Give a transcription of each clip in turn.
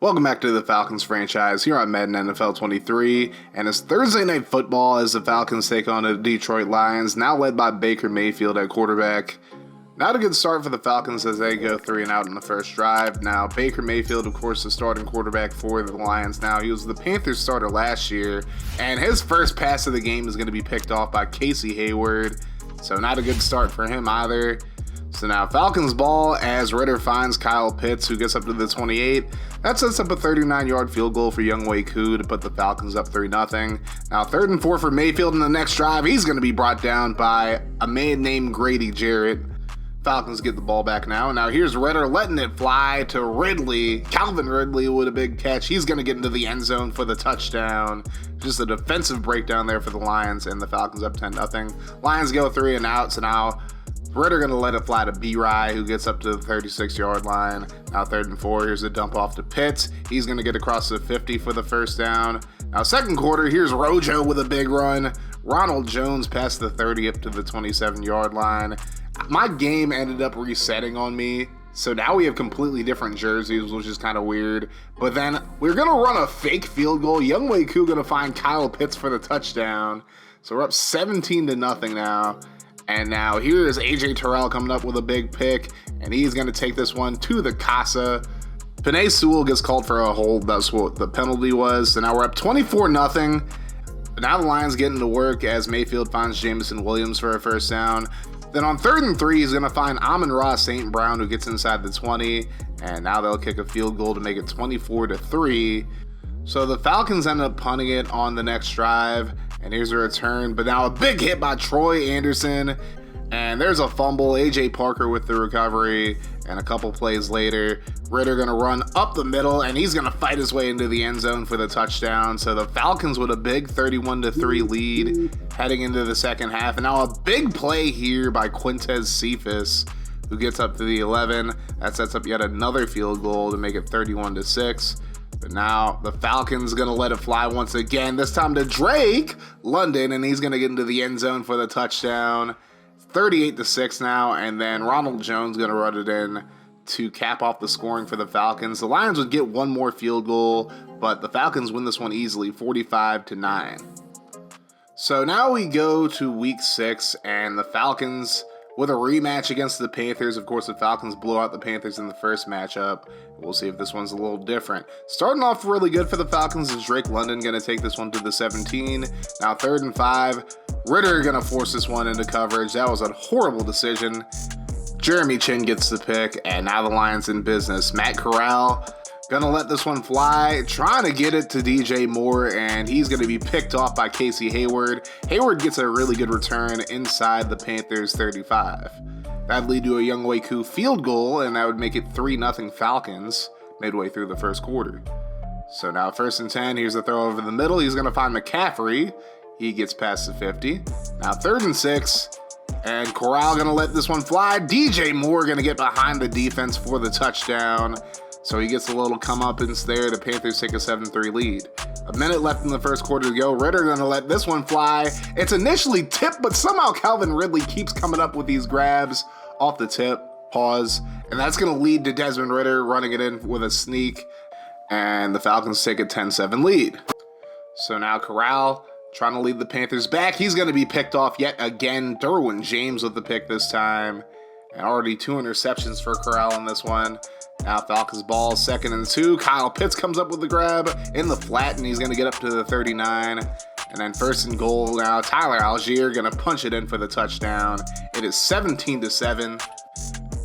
Welcome back to the Falcons franchise here on Madden NFL 23, and it's Thursday Night Football as the Falcons take on the Detroit Lions, now led by Baker Mayfield at quarterback. Not a good start for the Falcons as they go 3-and-out in the first drive. Now, Baker Mayfield, of course, the starting quarterback for the Lions now. He was the Panthers starter last year, and his first pass of the game is going to be picked off by Casey Hayward, so not a good start for him either. So now Falcons ball as Ridder finds Kyle Pitts, who gets up to the 28. That sets up a 39-yard field goal for Younghoe Koo to put the Falcons up 3-0. Now 3rd and 4 for Mayfield in the next drive. He's going to be brought down by a man named Grady Jarrett. Falcons get the ball back now. Now here's Ridder letting it fly to Ridley. Calvin Ridley with a big catch. He's going to get into the end zone for the touchdown. Just a defensive breakdown there for the Lions, and the Falcons up 10-0. Lions go 3-and-out, so now Ridder going to let it fly to B-Rye, who gets up to the 36-yard line. Now 3rd and 4, here's a dump off to Pitts. He's going to get across the 50 for the first down. Now second quarter, here's Rojo with a big run. Ronald Jones past the 30 up to the 27-yard line. My game ended up resetting on me, so now we have completely different jerseys, which is kind of weird. But then we're going to run a fake field goal. Younghoe Koo going to find Kyle Pitts for the touchdown. So we're up 17-0 now. And now here is A.J. Terrell coming up with a big pick, and he's going to take this one to the Casa. Penei Sewell gets called for a hold. That's what the penalty was. So now we're up 24-0. But now the Lions get into work as Mayfield finds Jameson Williams for a first down. Then on 3rd and 3, he's going to find Amon-Ra St. Brown, who gets inside the 20. And now they'll kick a field goal to make it 24-3. So the Falcons end up punting it on the next drive. And here's a return, but now a big hit by Troy Anderson. And there's a fumble. A.J. Parker with the recovery. And a couple plays later, Ridder going to run up the middle, and he's going to fight his way into the end zone for the touchdown. So the Falcons with a big 31-3 lead heading into the second half. And now a big play here by Quintez Cephas, who gets up to the 11. That sets up yet another field goal to make it 31-6. But now the Falcons going to let it fly once again, this time to Drake London, and he's going to get into the end zone for the touchdown. 38-6 now, and then Ronald Jones going to run it in to cap off the scoring for the Falcons. The Lions would get one more field goal, but the Falcons win this one easily, 45-9. So now we go to week 6, and the Falcons with a rematch against the Panthers. Of course, the Falcons blew out the Panthers in the first matchup. We'll see if this one's a little different. Starting off really good for the Falcons is Drake London going to take this one to the 17. Now 3rd and 5. Ridder going to force this one into coverage. That was a horrible decision. Jeremy Chin gets the pick, and now the Lions in business. Matt Corral going to let this one fly, trying to get it to DJ Moore, and he's going to be picked off by Casey Hayward. Hayward gets a really good return inside the Panthers 35. That'd lead to a Younghoe Koo field goal, and that would make it 3-0 Falcons midway through the first quarter. So now 1st and 10, here's the throw over the middle. He's going to find McCaffrey. He gets past the 50. Now 3rd and 6, and Corral going to let this one fly. DJ Moore going to get behind the defense for the touchdown. So he gets a little comeuppance there. The Panthers take a 7-3 lead. A minute left in the first quarter to go. Ridder going to let this one fly. It's initially tipped, but somehow Calvin Ridley keeps coming up with these grabs off the tip. Pause. And that's going to lead to Desmond Ridder running it in with a sneak. And the Falcons take a 10-7 lead. So now Corral trying to lead the Panthers back. He's going to be picked off yet again. Derwin James with the pick this time. And already 2 interceptions for Corral in this one. Now Falcons ball, 2nd and 2. Kyle Pitts comes up with the grab in the flat, and he's going to get up to the 39. And then 1st and goal now. Tyler Algier going to punch it in for the touchdown. It is 17-7.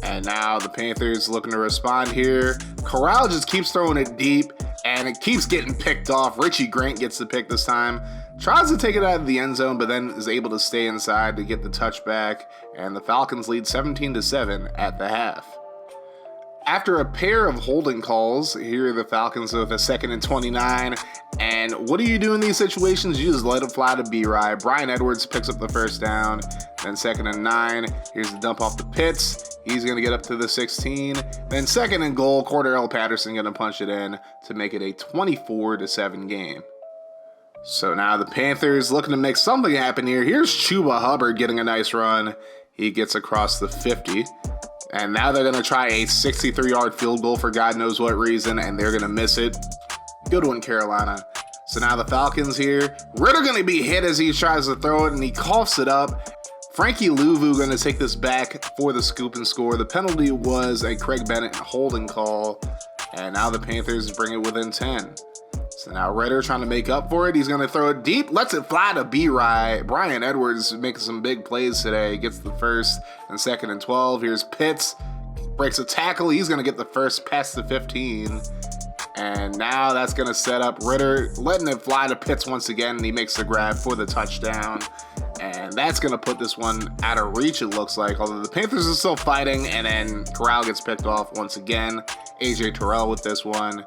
And now the Panthers looking to respond here. Corral just keeps throwing it deep, and it keeps getting picked off. Richie Grant gets the pick this time. Tries to take it out of the end zone, but then is able to stay inside to get the touchback. And the Falcons lead 17-7 at the half. After a pair of holding calls, here are the Falcons with a 2nd and 29. And what do you do in these situations? You just let it fly to B-Rye. Brian Edwards picks up the first down. Then 2nd and 9. Here's the dump off to Pitts. He's going to get up to the 16. Then 2nd and goal. Cordarrelle Patterson going to punch it in to make it a 24-7 game. So now the Panthers looking to make something happen here. Here's Chuba Hubbard getting a nice run. He gets across the 50. And now they're going to try a 63-yard field goal for God knows what reason, and they're going to miss it. Good one, Carolina. So now the Falcons here. Ridder going to be hit as he tries to throw it, and he coughs it up. Frankie Louvu going to take this back for the scoop and score. The penalty was a Craig Bennett holding call, and now the Panthers bring it within 10. So now Ridder trying to make up for it. He's going to throw it deep, lets it fly to B-Rye. Brian Edwards making some big plays today. Gets the first and second and 12. Here's Pitts. Breaks a tackle. He's going to get the first past the 15. And now that's going to set up Ridder, letting it fly to Pitts once again, and he makes the grab for the touchdown. And that's going to put this one out of reach, it looks like, although the Panthers are still fighting, and then Corral gets picked off once again. A.J. Terrell with this one.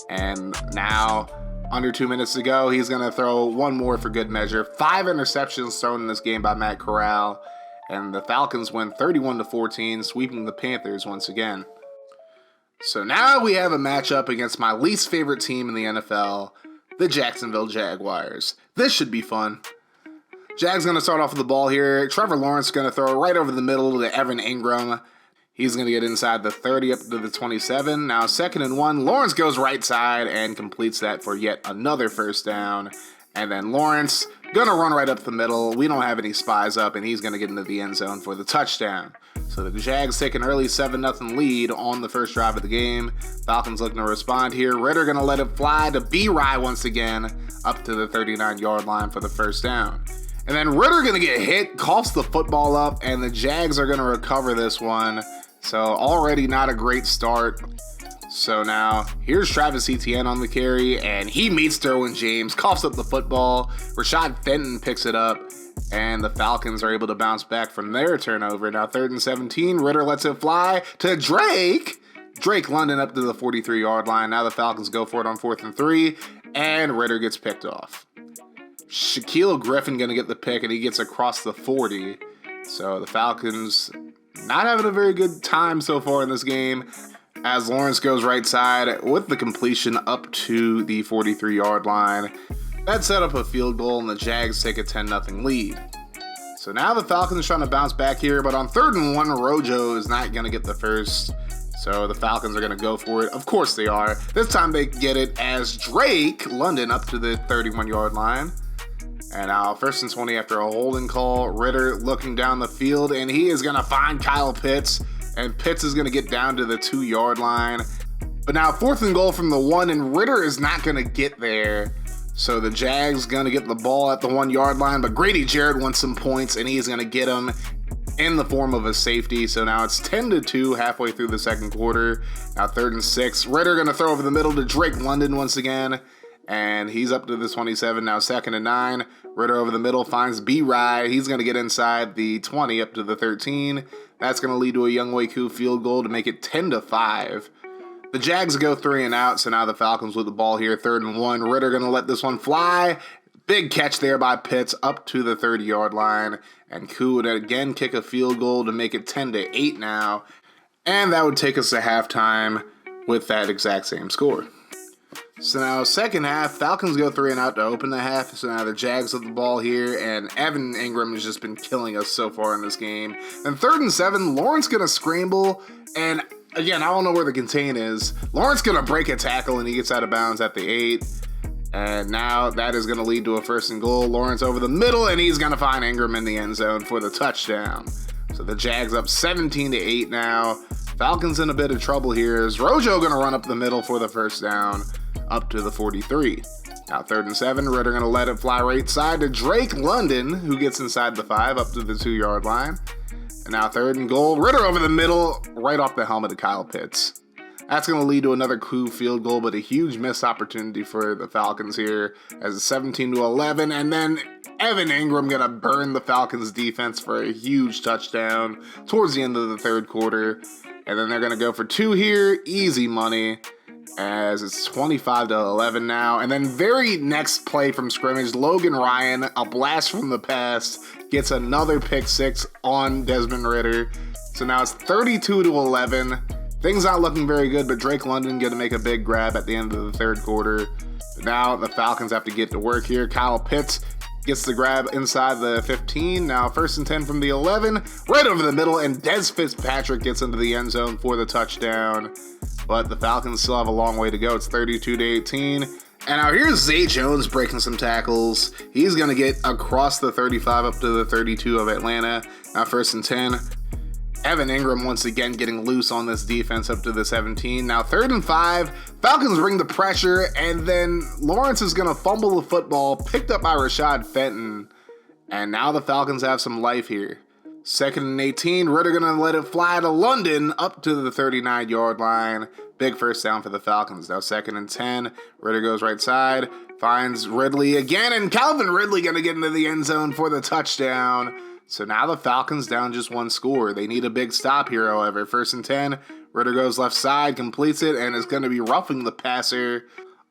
And now, under 2 minutes to go, he's going to throw one more for good measure. 5 interceptions thrown in this game by Matt Corral. And the Falcons win 31-14, sweeping the Panthers once again. So now we have a matchup against my least favorite team in the NFL, the Jacksonville Jaguars. This should be fun. Jags going to start off with the ball here. Trevor Lawrence going to throw it right over the middle to Evan Ingram. He's going to get inside the 30 up to the 27. Now 2nd and 1. Lawrence goes right side and completes that for yet another first down. And then Lawrence going to run right up the middle. We don't have any spies up, and he's going to get into the end zone for the touchdown. So the Jags take an early 7-0 lead on the first drive of the game. Falcons looking to respond here. Ridder going to let it fly to B-Rye once again up to the 39-yard line for the first down. And then Ridder going to get hit, coughs the football up, and the Jags are going to recover this one. So already not a great start. So now here's Travis Etienne on the carry, and he meets Derwin James, coughs up the football. Rashad Fenton picks it up, and the Falcons are able to bounce back from their turnover. Now 3rd and 17, Ridder lets it fly to Drake London up to the 43-yard line. Now the Falcons go for it on 4th and 3, and Ridder gets picked off. Shaquille Griffin going to get the pick, and he gets across the 40. So the Falcons not having a very good time so far in this game, as Lawrence goes right side with the completion up to the 43-yard line. That set up a field goal, and the Jags take a 10-0 lead. So now the Falcons trying to bounce back here, but on 3rd and 1, Rojo is not going to get the first. So the Falcons are going to go for it. Of course they are. This time they get it as Drake London up to the 31-yard line. And now 1st and 20 after a holding call. Ridder looking down the field, and he is going to find Kyle Pitts. And Pitts is going to get down to the 2-yard line. But now 4th and goal from the 1, and Ridder is not going to get there. So the Jags going to get the ball at the 1-yard line, but Grady Jarrett wants some points, and he's going to get them in the form of a safety. So now it's 10-2 halfway through the second quarter. Now 3rd and 6. Ridder going to throw over the middle to Drake London once again. And he's up to the 27. Now 2nd and 9. Ridder over the middle finds B-Rye. He's going to get inside the 20 up to the 13. That's going to lead to a Younghoe Koo field goal to make it 10-5. The Jags go 3 and out, so now the Falcons with the ball here. 3rd and 1. Ridder going to let this one fly. Big catch there by Pitts up to the 30-yard line. And Koo would again kick a field goal to make it 10-8 now. And that would take us to halftime with that exact same score. So now second half, Falcons go 3 and out to open the half. So now the Jags have the ball here, and Evan Ingram has just been killing us so far in this game. And 3rd and 7, Lawrence going to scramble, and again, I don't know where the contain is. Lawrence going to break a tackle, and he gets out of bounds at the 8. And now that is going to lead to a 1st and goal. Lawrence over the middle, and he's going to find Ingram in the end zone for the touchdown. So the Jags up 17-8 now. Falcons in a bit of trouble here. Is Rojo going to run up the middle for the first down up to the 43. Now 3rd and 7, Ridder going to let it fly right side to Drake London, who gets inside the 5 up to the 2-yard line. And now 3rd and goal, Ridder over the middle, right off the helmet of Kyle Pitts. That's going to lead to another Koo field goal, but a huge missed opportunity for the Falcons here as it's 17-11. And then Evan Ingram going to burn the Falcons defense for a huge touchdown towards the end of the 3rd quarter. And then they're going to go for 2 here, easy money, as it's 25-11 now. And then very next play from scrimmage, Logan Ryan, a blast from the past, gets another pick 6 on Desmond Ridder. So now it's 32-11. Things not looking very good, but Drake London going to make a big grab at the end of the 3rd quarter. But now the Falcons have to get to work here. Kyle Pitts Gets the grab inside the 15. Now 1st and 10 from the 11. Right over the middle, and Des Fitzpatrick gets into the end zone for the touchdown. But the Falcons still have a long way to go. It's 32-18. And now here's Zay Jones breaking some tackles. He's going to get across the 35 up to the 32 of Atlanta. Now 1st and 10. Evan Ingram once again getting loose on this defense up to the 17. Now 3rd and 5. Falcons bring the pressure, and then Lawrence is going to fumble the football, picked up by Rashad Fenton. And now the Falcons have some life here. 2nd and 18. Ridder going to let it fly to London up to the 39-yard line. Big first down for the Falcons. Now 2nd and 10. Ridder goes right side, finds Ridley again, and Calvin Ridley going to get into the end zone for the touchdown. So now the Falcons down just one score. They need a big stop here, however. 1st and 10. Ridder goes left side, completes it, and is going to be roughing the passer.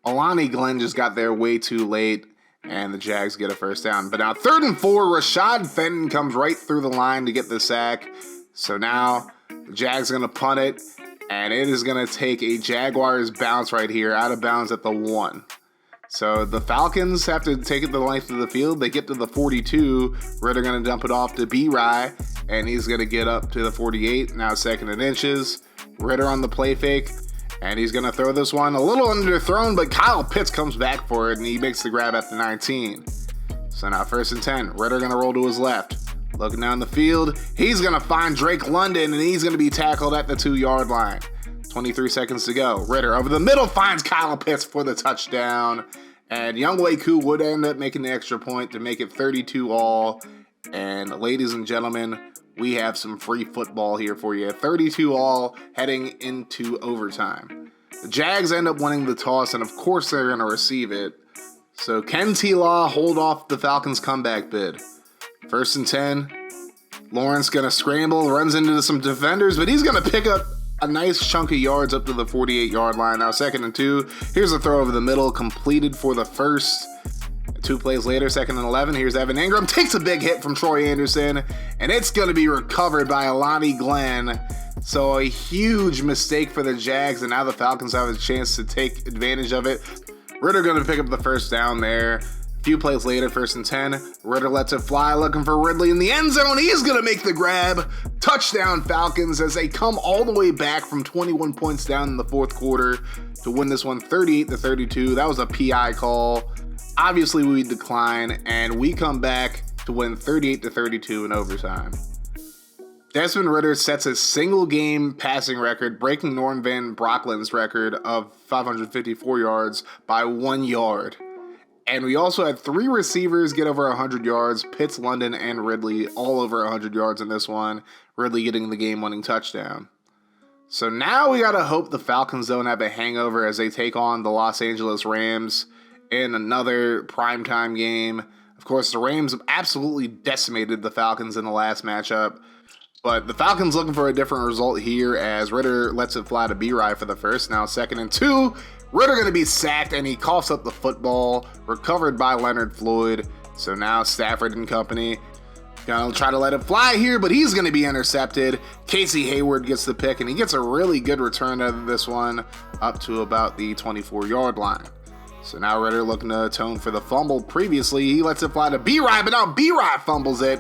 Alani Glenn just got there way too late, and the Jags get a first down. But now 3rd and 4. Rashad Fenton comes right through the line to get the sack. So now the Jags are going to punt it, and it is going to take a Jaguars bounce right here, out of bounds at the 1. So the Falcons have to take it the length of the field. They get to the 42. Ridder going to dump it off to B-Rye, and he's going to get up to the 48. Now 2nd and inches. Ridder on the play fake, and he's going to throw this one a little underthrown, but Kyle Pitts comes back for it, and he makes the grab at the 19. So now 1st and 10. Ridder going to roll to his left. Looking down the field, he's going to find Drake London, and he's going to be tackled at the 2-yard line. 23 seconds to go. Ridder over the middle finds Kyle Pitts for the touchdown. And Younghoe Koo would end up making the extra point to make it 32-all. And ladies and gentlemen, we have some free football here for you. 32-all heading into overtime. The Jags end up winning the toss, and of course they're going to receive it. So can T-Law hold off the Falcons' comeback bid? 1st and 10. Lawrence going to scramble, runs into some defenders, but he's going to pick up a nice chunk of yards up to the 48-yard line. Now 2nd and 2. Here's a throw over the middle, completed for the first. 2 plays later, 2nd and 11. Here's Evan Ingram, takes a big hit from Troy Anderson, and it's going to be recovered by Alani Glenn. So a huge mistake for the Jags, and now the Falcons have a chance to take advantage of it. Ridder going to pick up the first down there. A few plays later, 1st and 10. Ridder lets it fly, looking for Ridley in the end zone. He's going to make the grab. Touchdown Falcons as they come all the way back from 21 points down in the 4th quarter to win this one 38-32. That was a PI call. Obviously, we decline, and we come back to win 38-32 in overtime. Desmond Ridder sets a single-game passing record, breaking Norm Van Brocklin's record of 554 yards by 1 yard. And we also had 3 receivers get over 100 yards, Pitts, London, and Ridley, all over 100 yards in this one, Ridley getting the game-winning touchdown. So now we got to hope the Falcons don't have a hangover as they take on the Los Angeles Rams in another primetime game. Of course, the Rams absolutely decimated the Falcons in the last matchup, but the Falcons looking for a different result here as Ridder lets it fly to B-Rye for the first. Now 2nd and 2. Ridder going to be sacked, and he coughs up the football, recovered by Leonard Floyd. So now Stafford and company going to try to let it fly here, but he's going to be intercepted. Casey Hayward gets the pick, and he gets a really good return out of this one up to about the 24-yard line. So now Ridder looking to atone for the fumble previously. He lets it fly to B-Rye, but now B-Rye fumbles it.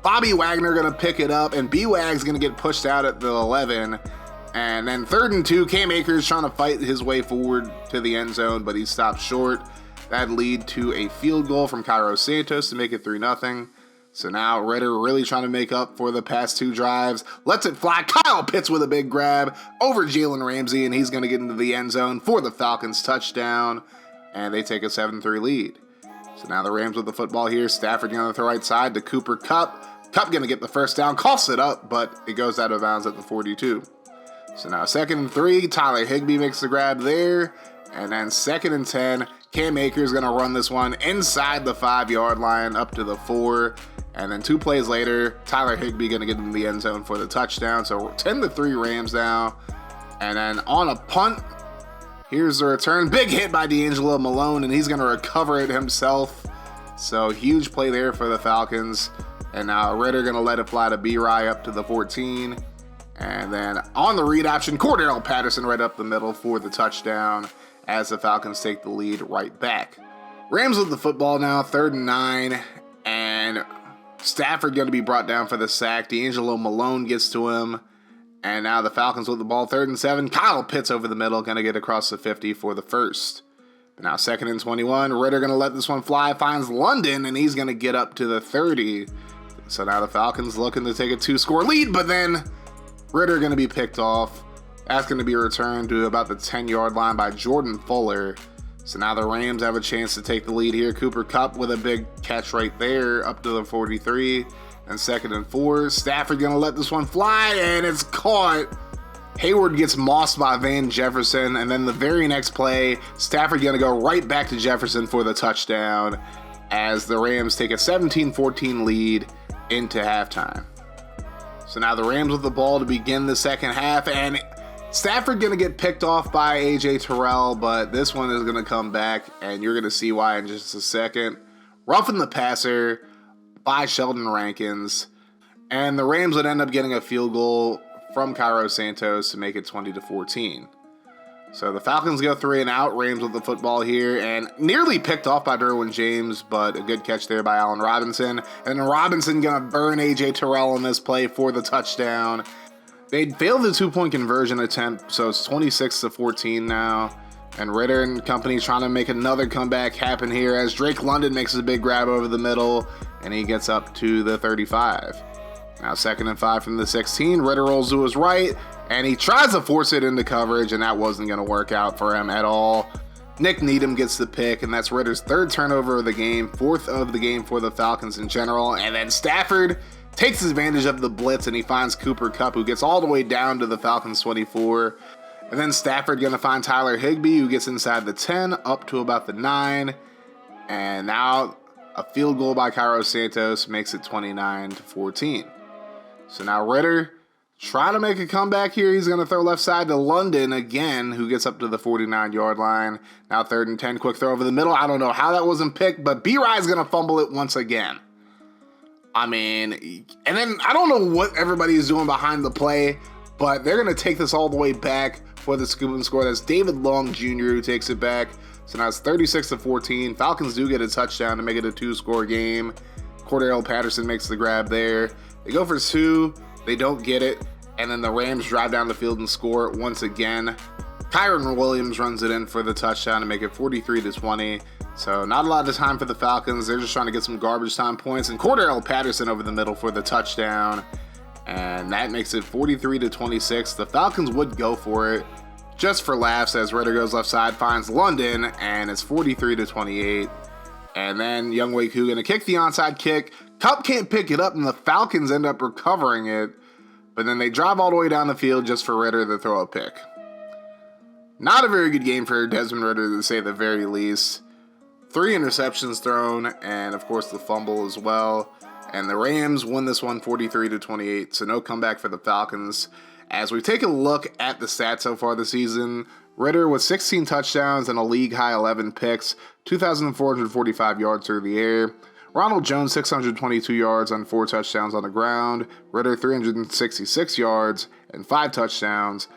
Bobby Wagner going to pick it up, and B-Wag's going to get pushed out at the 11. And then 3rd and 2, Cam Akers trying to fight his way forward to the end zone, but he stopped short. That lead to a field goal from Cairo Santos to make it 3-0. So now Ridder really trying to make up for the past 2 drives. Lets it fly. Kyle Pitts with a big grab over Jalen Ramsey, and he's going to get into the end zone for the Falcons touchdown. And they take a 7-3 lead. So now the Rams with the football here. Stafford going to the right side to Cooper Kupp. Kupp going to get the first down. Coughs it up, but it goes out of bounds at the 42. So now 2nd and 3, Tyler Higbee makes the grab there. And then 2nd and 10, Cam Akers going to run this one inside the 5-yard line up to the 4. And then 2 plays later, Tyler Higbee going to get in the end zone for the touchdown. So 10-3 Rams now. And then on a punt, here's the return. Big hit by D'Angelo Malone, and he's going to recover it himself. So huge play there for the Falcons. And now Ridder going to let it fly to B-Rye up to the 14. And then on the read option, Cordell Patterson right up the middle for the touchdown as the Falcons take the lead right back. Rams with the football now, 3rd and 9, and Stafford going to be brought down for the sack. D'Angelo Malone gets to him, and now the Falcons with the ball, 3rd and 7. Kyle Pitts over the middle, going to get across the 50 for the first. But now 2nd and 21. Ridder going to let this one fly, finds London, and he's going to get up to the 30. So now the Falcons looking to take a 2-score lead, but then Ridder going to be picked off. That's going to be returned to about the 10-yard line by Jordan Fuller. So now the Rams have a chance to take the lead here. Cooper Kupp with a big catch right there up to the 43. And 2nd and 4. Stafford going to let this one fly, and it's caught. Hayward gets mossed by Van Jefferson, and then the very next play, Stafford going to go right back to Jefferson for the touchdown as the Rams take a 17-14 lead into halftime. So now the Rams with the ball to begin the second half, and Stafford going to get picked off by A.J. Terrell, but this one is going to come back, and you're going to see why in just a second. Roughing the passer by Sheldon Rankins, and the Rams would end up getting a field goal from Cairo Santos to make it 20-14. So the Falcons go 3 and out. Rams with the football here, and nearly picked off by Derwin James, but a good catch there by Allen Robinson. And Robinson going to burn A.J. Terrell on this play for the touchdown. They'd failed the 2-point conversion attempt, so it's 26-14 now. And Ridder and company trying to make another comeback happen here as Drake London makes a big grab over the middle, and he gets up to the 35. Now 2nd and 5 from the 16. Ridder rolls to his right, and he tries to force it into coverage, and that wasn't going to work out for him at all. Nick Needham gets the pick, and that's Ridder's 3rd turnover of the game, 4th of the game for the Falcons in general. And then Stafford takes advantage of the blitz, and he finds Cooper Kupp, who gets all the way down to the Falcons 24. And then Stafford going to find Tyler Higbee, who gets inside the 10, up to about the 9. And now a field goal by Cairo Santos makes it 29-14. So now Ridder trying to make a comeback here. He's going to throw left side to London again, who gets up to the 49-yard line. Now 3rd and 10, quick throw over the middle. I don't know how that wasn't picked, but B-Ry's going to fumble it once again. I mean, and then I don't know what everybody is doing behind the play, but they're going to take this all the way back for the scoop and score. That's David Long Jr. who takes it back. So now it's 36-14. Falcons do get a touchdown to make it a 2-score game. Cordell Patterson makes the grab there. They go for 2. They don't get it. And then the Rams drive down the field and score once again. Kyron Williams runs it in for the touchdown to make it 43-20. So not a lot of time for the Falcons. They're just trying to get some garbage time points. And Cordell Patterson over the middle for the touchdown. And that makes it 43-26. The Falcons would go for it just for laughs as Ridder goes left side, finds London, and it's 43-28. And then Younghoe Koo going to kick the onside kick. Kupp can't pick it up, and the Falcons end up recovering it. But then they drive all the way down the field just for Ridder to throw a pick. Not a very good game for Desmond Ridder, to say the very least. 3 interceptions thrown, and of course the fumble as well. And the Rams won this one 43-28, so no comeback for the Falcons. As we take a look at the stats so far this season, Ridder with 16 touchdowns and a league-high 11 picks, 2,445 yards through the air. Ronald Jones, 622 yards on 4 touchdowns on the ground. Ridder, 366 yards and 5 touchdowns.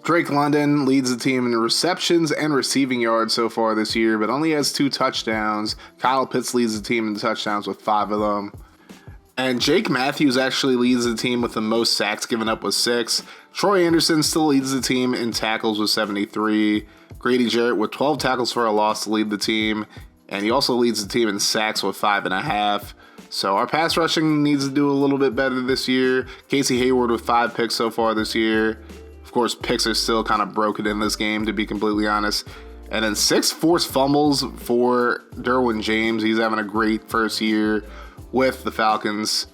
Drake London leads the team in receptions and receiving yards so far this year, but only has 2 touchdowns. Kyle Pitts leads the team in touchdowns with 5 of them. And Jake Matthews actually leads the team with the most sacks given up with 6. Troy Anderson still leads the team in tackles with 73. Grady Jarrett with 12 tackles for a loss to lead the team. And he also leads the team in sacks with 5.5. So our pass rushing needs to do a little bit better this year. Casey Hayward with 5 picks so far this year. Of course, picks are still kind of broken in this game, to be completely honest. And then 6 forced fumbles for Derwin James. He's having a great first year with the Falcons.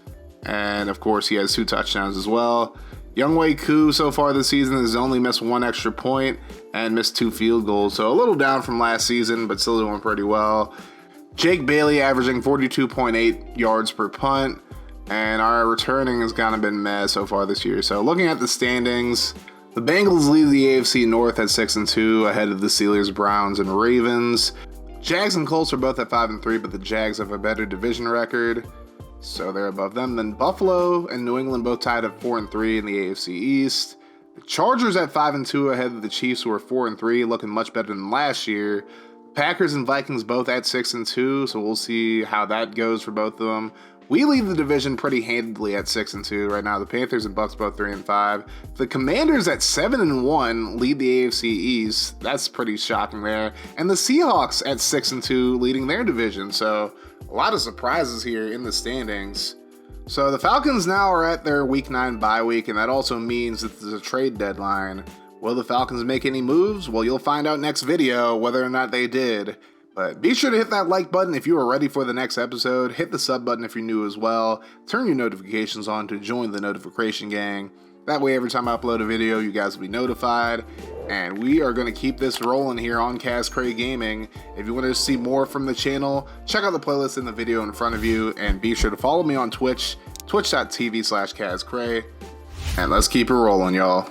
And of course, he has 2 touchdowns as well. Younghoe Koo so far this season has only missed 1 extra point and missed 2 field goals. So a little down from last season, but still doing pretty well. Jake Bailey averaging 42.8 yards per punt. And our returning has kind of been meh so far this year. So looking at the standings, the Bengals lead the AFC North at 6-2, ahead of the Steelers, Browns, and Ravens. Jags and Colts are both at 5-3, but the Jags have a better division record, so they're above them. Then Buffalo and New England both tied at 4-3 in the AFC East. The Chargers at 5-2, ahead of the Chiefs, who are 4-3, looking much better than last year. Packers and Vikings both at 6-2, so we'll see how that goes for both of them. We lead the division pretty handedly at 6-2 right now. The Panthers and Bucks both 3-5. The Commanders at 7-1 lead the AFC East. That's pretty shocking there. And the Seahawks at 6-2 leading their division. So a lot of surprises here in the standings. So the Falcons now are at their Week 9 bye week, and that also means that there's a trade deadline. Will the Falcons make any moves? Well, you'll find out next video whether or not they did. But be sure to hit that like button if you are ready for the next episode. Hit the sub button if you're new as well. Turn your notifications on to join the notification gang. That way every time I upload a video, you guys will be notified. And we are going to keep this rolling here on Kaz Cray Gaming. If you want to see more from the channel, check out the playlist in the video in front of you. And be sure to follow me on Twitch, twitch.tv/KazCray. And let's keep it rolling, y'all.